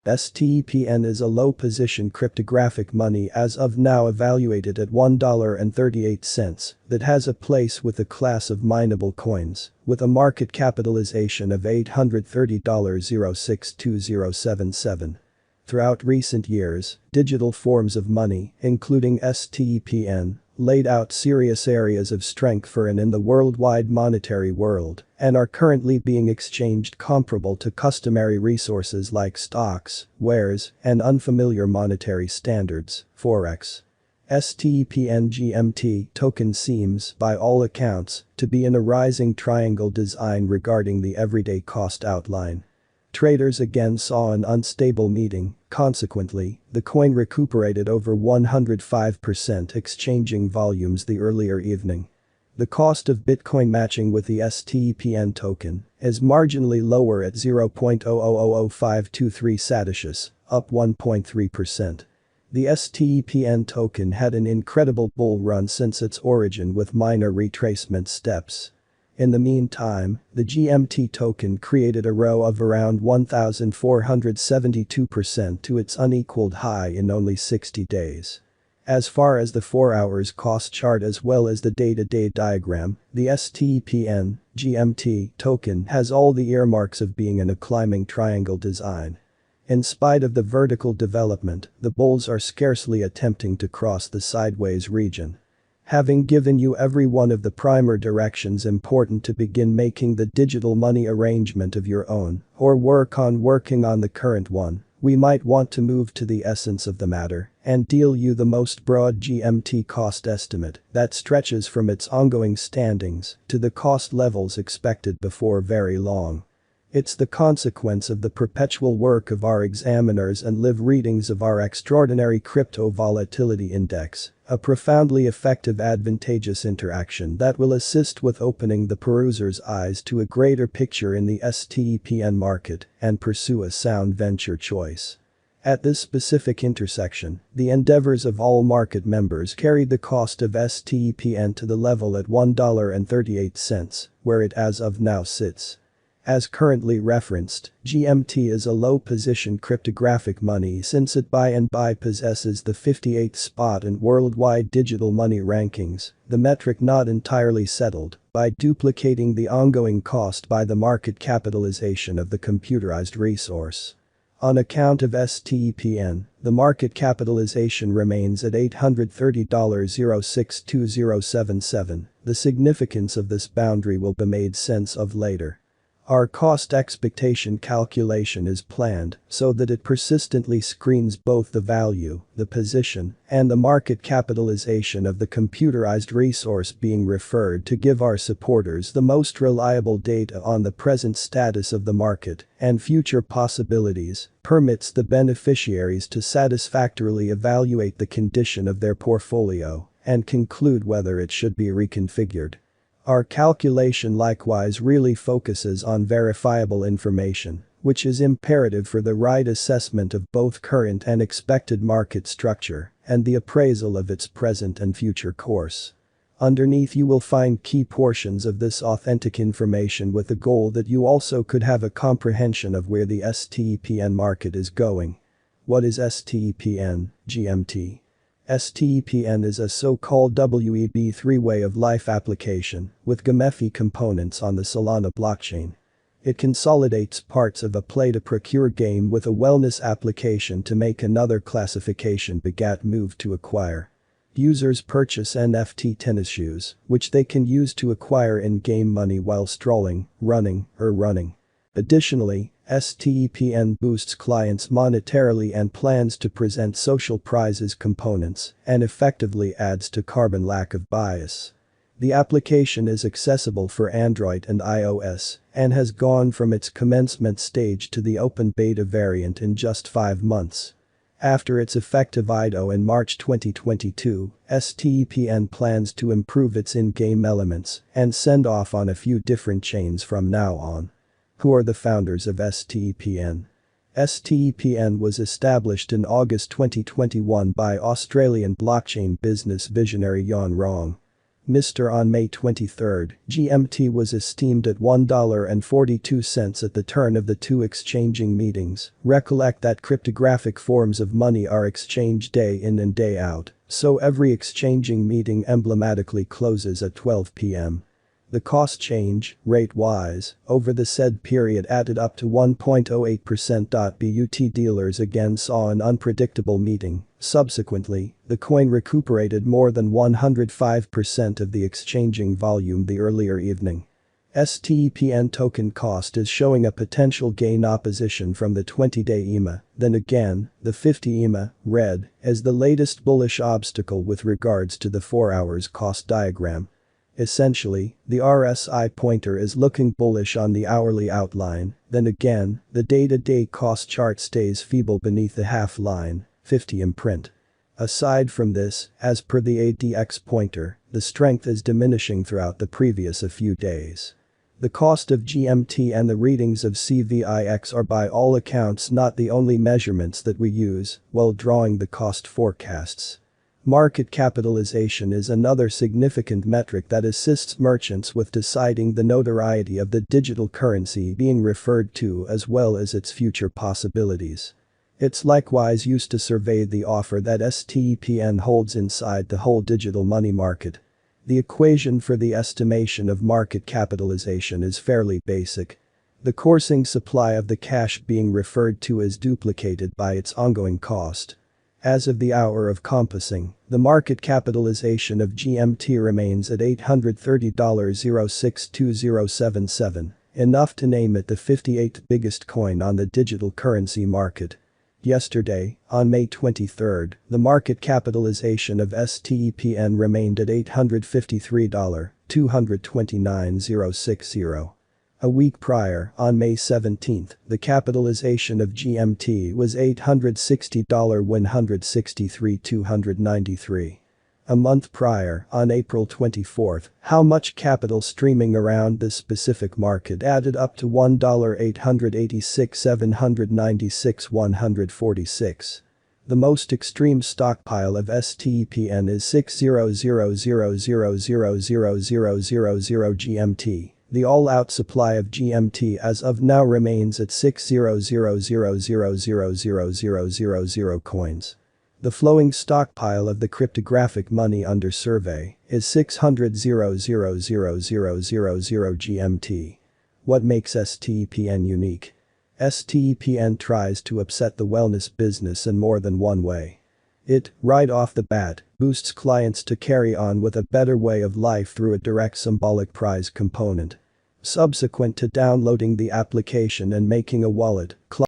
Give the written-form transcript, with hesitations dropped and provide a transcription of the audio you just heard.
Stepn is a low-position cryptographic money as of now evaluated at $1.38 that has a place with a class of mineable coins with a market capitalization of $830.062077. Throughout recent years, digital forms of money, including Stepn, laid out serious areas of strength for and in the worldwide monetary world and are currently being exchanged comparable to customary resources like stocks, wares, and unfamiliar monetary standards, forex. Stepn GMT token seems, by all accounts, to be in a rising triangle design regarding the everyday cost outline. Traders again saw an unstable meeting, consequently, the coin recuperated over 105% exchanging volumes the earlier evening. The cost of Bitcoin matching with the Stepn token is marginally lower at 0.0000523 satoshis, up 1.3%. The Stepn token had an incredible bull run since its origin with minor retracement steps. In the meantime, the GMT token created a row of around 1,472% to its unequaled high in only 60 days. As far as the 4 hours cost chart as well as the day-to-day diagram, the Stepn GMT token has all the earmarks of being in a climbing triangle design. In spite of the vertical development, the bulls are scarcely attempting to cross the sideways region. Having given you every one of the primer directions important to begin making the digital money arrangement of your own, or working on the current one, we might want to move to the essence of the matter and deal you the most broad GMT cost estimate that stretches from its ongoing standings to the cost levels expected before very long. It's the consequence of the perpetual work of our examiners and live readings of our extraordinary crypto volatility index, a profoundly effective advantageous interaction that will assist with opening the peruser's eyes to a greater picture in the Stepn market and pursue a sound venture choice. At this specific intersection, the endeavors of all market members carried the cost of Stepn to the level at $1.38, where it as of now sits. As currently referenced, GMT is a low-position cryptographic money since it by and by possesses the 58th spot in worldwide digital money rankings, the metric not entirely settled, by duplicating the ongoing cost by the market capitalization of the computerized resource. On account of Stepn, the market capitalization remains at $830.062077. The significance of this boundary will be made sense of later. Our cost expectation calculation is planned so that it persistently screens both the value, the position, and the market capitalization of the computerized resource being referred to give our supporters the most reliable data on the present status of the market and future possibilities, permits the beneficiaries to satisfactorily evaluate the condition of their portfolio and conclude whether it should be reconfigured. Our calculation likewise really focuses on verifiable information, which is imperative for the right assessment of both current and expected market structure and the appraisal of its present and future course. Underneath you will find key portions of this authentic information with the goal that you also could have a comprehension of where the Stepn market is going. What is Stepn, GMT? Stepn is a so-called Web3 way-of-life application with GameFi components on the Solana blockchain. It consolidates parts of a play-to-procure game with a wellness application to make another classification begat move to acquire. Users purchase NFT tennis shoes, which they can use to acquire in-game money while strolling, running. Additionally, Stepn boosts clients monetarily and plans to present social prizes components and effectively adds to carbon lack of bias. The application is accessible for Android and iOS and has gone from its commencement stage to the open beta variant in just 5 months. After its effective IDO in March 2022, Stepn plans to improve its in-game elements and send off on a few different chains from now on. Who are the founders of Stepn? Stepn was established in August 2021 by Australian blockchain business visionary Yan Rong. Mr. On May 23, GMT was esteemed at $1.42 at the turn of the two exchanging meetings. Recollect that cryptographic forms of money are exchanged day in and day out, so every exchanging meeting emblematically closes at 12 p.m. The cost change, rate-wise, over the said period added up to 1.08%. But dealers again saw an unpredictable meeting. Subsequently, the coin recuperated more than 105% of the exchanging volume the earlier evening. Stepn token cost is showing a potential gain opposition from the 20-day EMA, then again, the 50 EMA, red, as the latest bullish obstacle with regards to the 4 hours cost diagram. Essentially, the RSI pointer is looking bullish on the hourly outline, then again, the day-to-day cost chart stays feeble beneath the half line, 50 imprint. Aside from this, as per the ADX pointer, the strength is diminishing throughout the previous few days. The cost of GMT and the readings of CVIX are by all accounts not the only measurements that we use while drawing the cost forecasts. Market capitalization is another significant metric that assists merchants with deciding the notoriety of the digital currency being referred to as well as its future possibilities. It's likewise used to survey the offer that Stepn holds inside the whole digital money market. The equation for the estimation of market capitalization is fairly basic. The coursing supply of the cash being referred to is duplicated by its ongoing cost. As of the hour of compassing, the market capitalization of GMT remains at $830.062077, enough to name it the 58th biggest coin on the digital currency market. Yesterday, on May 23, the market capitalization of Stepn remained at $853.229060. A week prior, on May 17, the capitalization of GMT was $860.163.293. A month prior, on April 24, how much capital streaming around this specific market added up to $1,886,796,146. The most extreme stockpile of Stepn is 600,000,000,000 GMT. The all-out supply of GMT as of now remains at 600,000,000,000 coins. The flowing stockpile of the cryptographic money under survey is 600,000,000 GMT. What makes Stepn unique? Stepn tries to upset the wellness business in more than one way. It, right off the bat, boosts clients to carry on with a better way of life through a direct symbolic prize component. Subsequent to downloading the application and making a wallet,